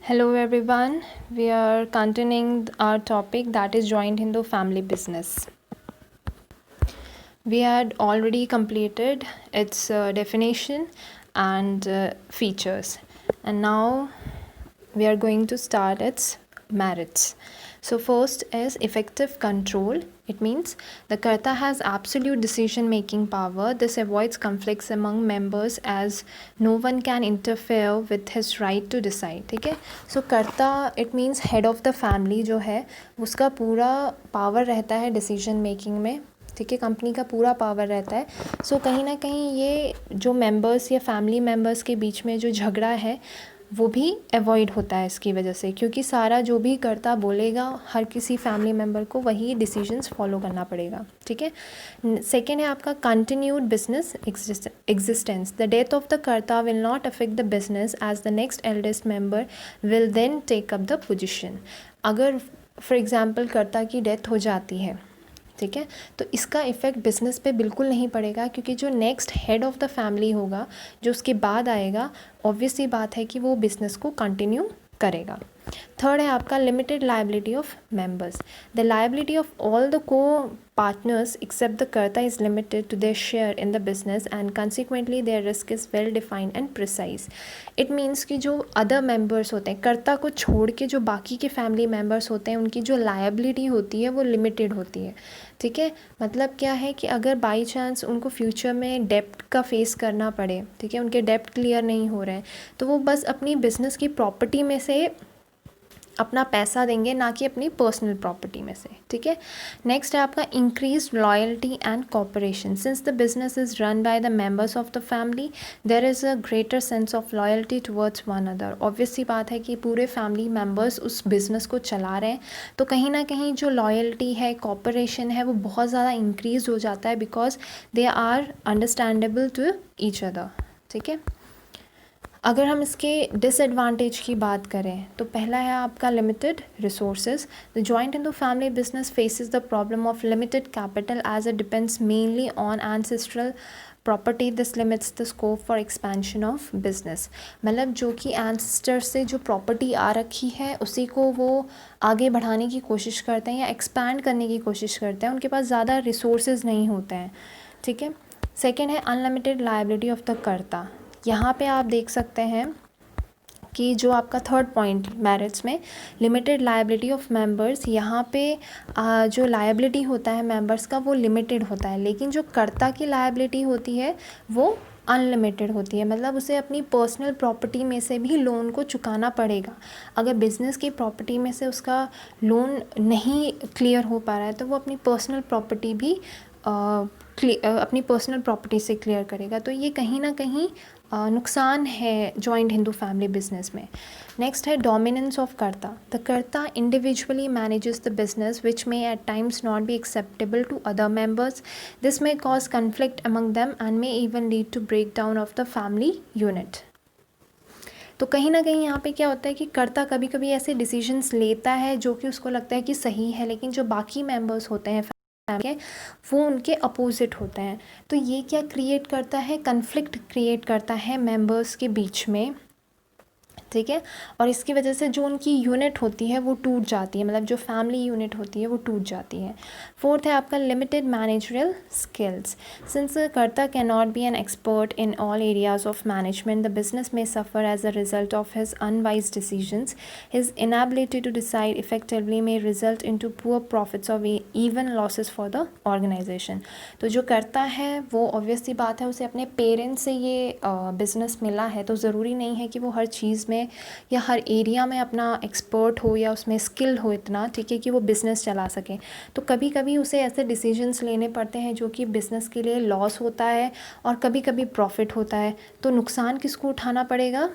Hello everyone, we are continuing our topic, that is joint Hindu family business. We had already completed its definition and features, and now we are going to start its merits. So first is effective control. It means the Karta has absolute decision making power. This avoids conflicts among members as no one can interfere with his right to decide. ठीक है. So Karta it means head of the family जो है उसका पूरा power रहता है decision making में. ठीक है, कंपनी का पूरा पावर रहता है. सो कहीं ना कहीं ये जो मेंबर्स या फैमिली मेंबर्स के बीच में जो झगड़ा है वो भी अवॉइड होता है इसकी वजह से, क्योंकि सारा जो भी करता बोलेगा हर किसी फैमिली मेम्बर को वही डिसीजंस फॉलो करना पड़ेगा. ठीक है. सेकेंड है आपका continued business existence. The death of the karta will not affect the business as the next eldest member will then take up the position. अगर फॉर एग्ज़ाम्पल कर्ता की डेथ हो जाती है, ठीक है, तो इसका इफ़ेक्ट बिज़नेस पे बिल्कुल नहीं पड़ेगा, क्योंकि जो next head of the family होगा जो उसके बाद आएगा, ऑब्वियस सी बात है कि वो बिज़नेस को कंटिन्यू करेगा. थर्ड है आपका limited liability of members. The liability of all the co partners except the karta is limited to their share in the business and consequently their risk is well defined and precise. It means कि जो other members होते हैं, कर्ता को छोड़ के जो बाकी के फैमिली मेंबर्स होते हैं, उनकी जो लायबिलिटी होती है वो लिमिटेड होती है. ठीक है, मतलब क्या है कि अगर बाई चांस उनको फ्यूचर में डेप्ट का फेस करना पड़े, ठीक है, उनके डेप्ट क्लियर नहीं हो रहे हैं, तो वो बस अपनी बिज़नेस की प्रॉपर्टी में से अपना पैसा देंगे, ना कि अपनी पर्सनल प्रॉपर्टी में से. ठीक है. नेक्स्ट है आपका increase loyalty and cooperation. Since the business is run by the members of the family there is a greater sense of loyalty towards one other. Obvious सी बात है कि पूरे फैमिली मेंबर्स उस बिज़नेस को चला रहे हैं, तो कहीं ना कहीं जो लॉयल्टी है, कॉपरेशन है, वो बहुत ज़्यादा इंक्रीज हो जाता है, because they are understandable to each other. ठीक है. अगर हम इसके डिसएडवांटेज की बात करें तो पहला है आपका limited resources. The joint Hindu family business faces the problem of limited capital as it depends mainly on ancestral property. This limits the scope for expansion of business. मतलब जो कि एंसेस्टर से जो प्रॉपर्टी आ रखी है उसी को वो आगे बढ़ाने की कोशिश करते हैं या एक्सपैंड करने की कोशिश करते हैं. उनके पास ज़्यादा रिसोर्सेज नहीं होते हैं. ठीक है. सेकेंड है अनलिमिटेड लायबिलिटी ऑफ द कर्ता. यहाँ पे आप देख सकते हैं कि जो आपका थर्ड पॉइंट मेरिट्स में लिमिटेड लायबिलिटी ऑफ मेंबर्स, यहाँ पे जो लायबिलिटी होता है मेंबर्स का वो लिमिटेड होता है, लेकिन जो कर्ता की लायबिलिटी होती है वो अनलिमिटेड होती है. मतलब उसे अपनी पर्सनल प्रॉपर्टी में से भी लोन को चुकाना पड़ेगा. अगर बिज़नेस की प्रॉपर्टी में से उसका लोन नहीं क्लियर हो पा रहा है तो वो अपनी पर्सनल प्रॉपर्टी भी अपनी पर्सनल प्रॉपर्टी से क्लियर करेगा. तो ये कहीं ना कहीं नुकसान है जॉइंट हिंदू फैमिली बिजनेस में. नेक्स्ट है dominance of karta. The karta individually manages the business which may at times not be acceptable to other members. This may cause conflict among them and may even lead to breakdown of the family unit. तो कहीं ना कहीं यहाँ पे क्या होता है कि कर्ता कभी कभी ऐसे डिसीजंस लेता है जो कि उसको लगता है कि सही है, लेकिन जो बाकी मेंबर्स होते हैं वो उनके अपोजिट होते हैं. तो ये क्या क्रिएट करता है, कन्फ्लिक्ट क्रिएट करता है मेंबर्स के बीच में. ठीक है. और इसकी वजह से जो उनकी यूनिट होती है वो टूट जाती है, मतलब जो फैमिली यूनिट होती है वो टूट जाती है. फोर्थ है आपका limited managerial skills. Since karta can not be an expert in all areas of management the business may suffer as a result of his unwise decisions. His inability to decide effectively may result in to poor profits or even losses for the organisation. तो जो करता है वो obvious सी बात है, उसे अपने पेरेंट्स से ये बिज़नेस मिला है, तो ज़रूरी नहीं है कि वो हर चीज़ में या हर एरिया में अपना एक्सपर्ट हो या उसमें स्किल हो इतना, ठीक है, कि वो बिज़नेस चला सके. तो कभी कभी उसे ऐसे डिसीजंस लेने पड़ते हैं जो कि बिज़नेस के लिए लॉस होता है और कभी कभी प्रॉफिट होता है. तो नुकसान किसको उठाना पड़ेगा,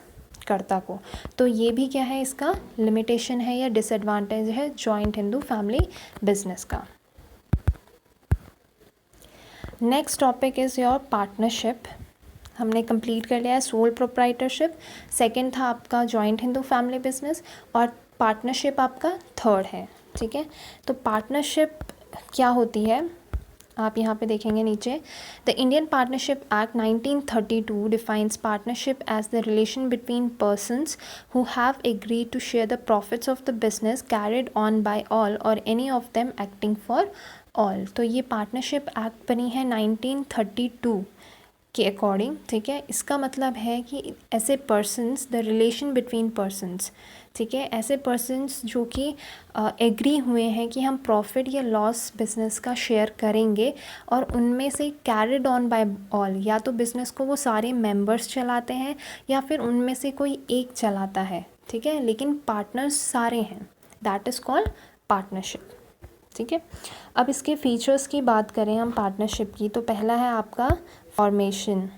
कर्ता को. तो ये भी क्या है, इसका लिमिटेशन है या डिसएडवांटेज है जॉइंट हिंदू फैमिली बिजनेस का. Next topic is your partnership. हमने कंप्लीट कर लिया है सोल प्रोप्राइटरशिप. सेकंड था आपका जॉइंट हिंदू फैमिली बिजनेस और पार्टनरशिप आपका थर्ड है. ठीक है. तो पार्टनरशिप क्या होती है, आप यहाँ पे देखेंगे नीचे, the Indian Partnership Act 1932 defines partnership as the relation between persons who have agreed to share the profits of the business carried on by all or any of them acting for all. तो ये partnership act बनी है 1932 के according, ठीक है। इसका मतलब है कि ऐसे persons, the relation between persons, ठीक है, ऐसे पर्सन्स जो कि एग्री हुए हैं कि हम प्रॉफिट या लॉस बिज़नेस का शेयर करेंगे और उनमें से कैरिड ऑन बाय ऑल, या तो बिज़नेस को वो सारे मेंबर्स चलाते हैं या फिर उनमें से कोई एक चलाता है, ठीक है, लेकिन पार्टनर्स सारे हैं, दैट इज़ कॉल्ड पार्टनरशिप, ठीक है। अब इसके फीचर्स की बात करें हम पार्टनरशिप की, तो पहला है आपका formation.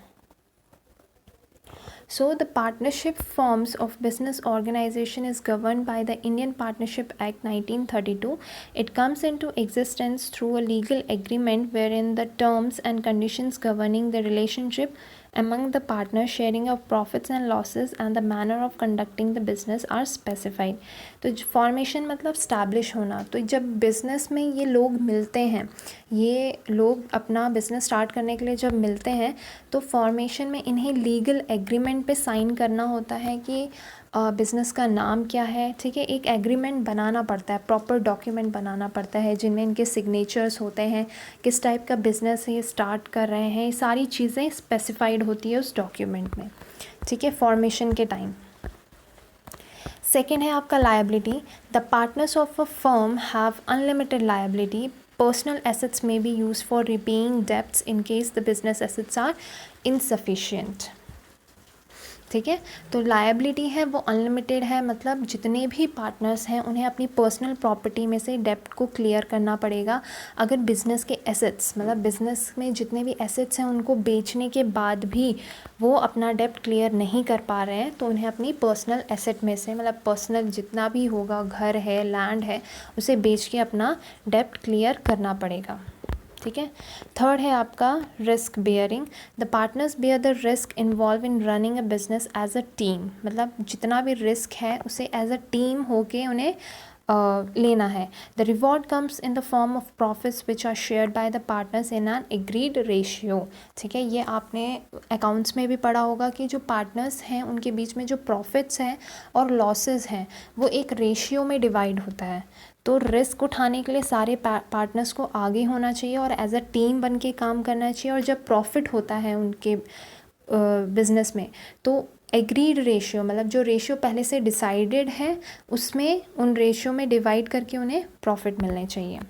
So the partnership forms of business organization is governed by the Indian Partnership Act 1932. It comes into existence through a legal agreement wherein the terms and conditions governing the relationship among the partners, sharing of profits and losses and the manner of conducting the business are specified. तो formation मतलब establish होना। तो जब business में ये लोग मिलते हैं, ये लोग अपना बिज़नेस स्टार्ट करने के लिए जब मिलते हैं, तो फॉर्मेशन में इन्हें लीगल एग्रीमेंट पे साइन करना होता है कि बिज़नेस का नाम क्या है, ठीक है। एक एग्रीमेंट बनाना पड़ता है, प्रॉपर डॉक्यूमेंट बनाना पड़ता है जिनमें इनके सिग्नेचर्स होते हैं, किस टाइप का बिज़नेस ये स्टार्ट कर रहे हैं, ये सारी चीज़ें स्पेसिफाइड होती है उस डॉक्यूमेंट में, ठीक है, फॉर्मेशन के टाइम। सेकेंड है आपका liability. The partners of a firm have unlimited liability. Personal assets may be used for repaying debts in case the business assets are insufficient. ठीक है, तो लायबिलिटी है वो अनलिमिटेड है, मतलब जितने भी पार्टनर्स हैं उन्हें अपनी पर्सनल प्रॉपर्टी में से डेप्ट को क्लियर करना पड़ेगा। अगर बिज़नेस के एसेट्स, मतलब बिज़नेस में जितने भी एसेट्स हैं उनको बेचने के बाद भी वो अपना डेप्ट क्लियर नहीं कर पा रहे हैं, तो उन्हें अपनी पर्सनल एसेट में से, मतलब पर्सनल जितना भी होगा, घर है, लैंड है, उसे बेच के अपना डेप्ट क्लियर करना पड़ेगा, ठीक है। थर्ड है आपका risk bearing. The partners bear the risk involved in running a business as a team. मतलब जितना भी रिस्क है उसे एज अ टीम होके उन्हें लेना है। The reward comes in the form of profits which are shared by the partners in an agreed ratio, ठीक है। ये आपने अकाउंट्स में भी पढ़ा होगा कि जो पार्टनर्स हैं उनके बीच में जो प्रॉफिट्स हैं और लॉसेस हैं वो एक रेशियो में डिवाइड होता है। तो रिस्क उठाने के लिए सारे पार्टनर्स को आगे होना चाहिए और एज अ टीम बन के काम करना चाहिए, और जब प्रॉफिट होता है उनके बिज़नेस में तो एग्रीड रेशियो, मतलब जो रेशियो पहले से डिसाइडेड है उसमें, उन रेशियो में डिवाइड करके उन्हें प्रॉफिट मिलने चाहिए।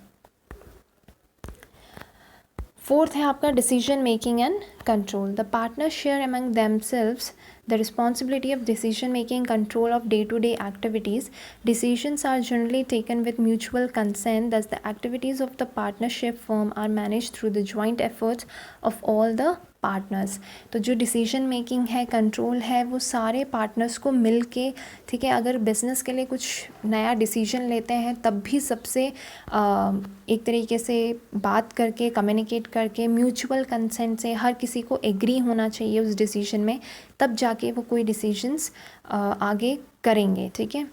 फोर्थ है आपका decision making and control. The partners share among themselves the responsibility of decision making, control of day-to-day activities. Decisions are generally taken with mutual consent, thus the activities of the partnership firm are managed through the joint efforts of all the partners. तो जो decision making है, control है, वो सारे partners को मिल के, ठीक है, अगर बिज़नेस के लिए कुछ नया डिसीजन लेते हैं तब भी सबसे एक तरीके से बात करके, कम्युनिकेट करके, म्यूचुअल कंसेंट से हर किसी को एग्री होना चाहिए उस डिसीजन में, तब जाके वो कोई डिसीजंस आगे करेंगे, ठीक है।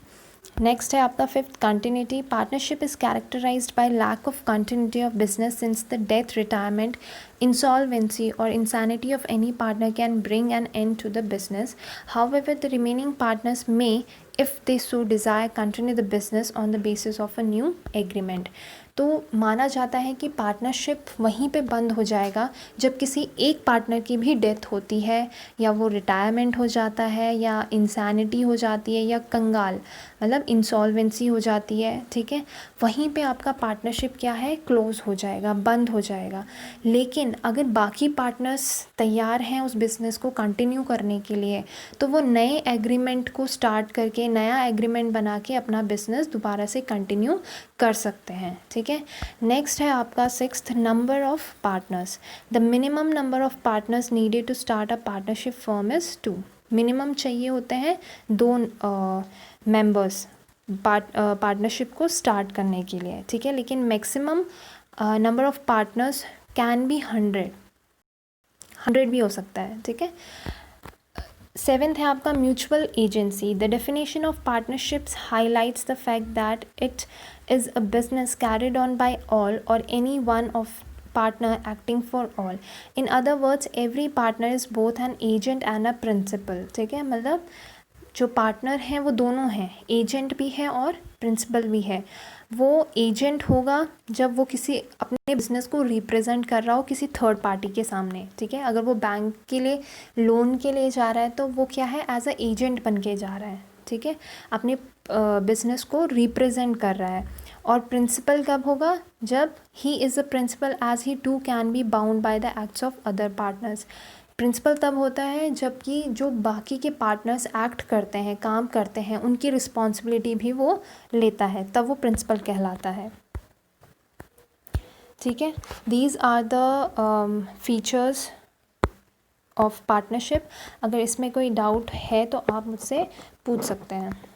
नेक्स्ट है आपका fifth, continuity. Partnership is characterised by lack of continuity of business since the death, retirement, insolvency or insanity of any partner can bring an end to the business. However, the remaining partners may, if they so desire, continue the business on the basis of a new agreement. तो माना जाता है कि partnership वहीं पे बंद हो जाएगा जब किसी एक पार्टनर की भी डेथ होती है, या वो रिटायरमेंट हो जाता है, या इंसैनिटी हो जाती है, या कंगाल मतलब इंसॉल्वेंसी हो जाती है, ठीक है, वहीं पे आपका पार्टनरशिप क्या है, क्लोज़ हो जाएगा, बंद हो जाएगा। लेकिन अगर बाकी पार्टनर्स तैयार हैं उस बिज़नेस को कंटिन्यू करने के लिए, तो वो नए एग्रीमेंट को स्टार्ट करके, नया एग्रीमेंट बना के अपना बिज़नेस दोबारा से कंटिन्यू कर सकते हैं, ठीक है। नेक्स्ट है आपका sixth, number of partners. The minimum number of partners needed to start a partnership firm is 2। Minimum चाहिए होते हैं 2 मेंबर्स पार्टनरशिप को स्टार्ट करने के लिए, ठीक है, लेकिन maximum number of partners can be 100 भी हो सकता है, ठीक है। सेवेंथ है आपका mutual agency. The definition of partnerships highlights the fact that it is a business carried on by all or any one of partner acting for all. In other words, every partner is both an agent and a principal. ठीक है, मतलब जो partner हैं वो दोनों हैं, agent भी है और प्रिंसिपल भी है। वो एजेंट होगा जब वो किसी अपने बिजनेस को रिप्रेजेंट कर रहा हो किसी थर्ड पार्टी के सामने, ठीक है। अगर वो बैंक के लिए लोन के लिए जा रहा है तो वो क्या है, एज अ एजेंट बन के जा रहा है, ठीक है, अपने बिजनेस को रिप्रेजेंट कर रहा है। और प्रिंसिपल कब होगा, जब he is a principal as he too can be bound by the acts of other partners. Principal तब होता है जबकि जो बाकी के पार्टनर्स एक्ट करते हैं, काम करते हैं, उनकी रिस्पॉन्सिबिलिटी भी वो लेता है, तब वो प्रिंसिपल कहलाता है, ठीक है। These are the features of partnership. अगर इसमें कोई डाउट है तो आप मुझसे पूछ सकते हैं।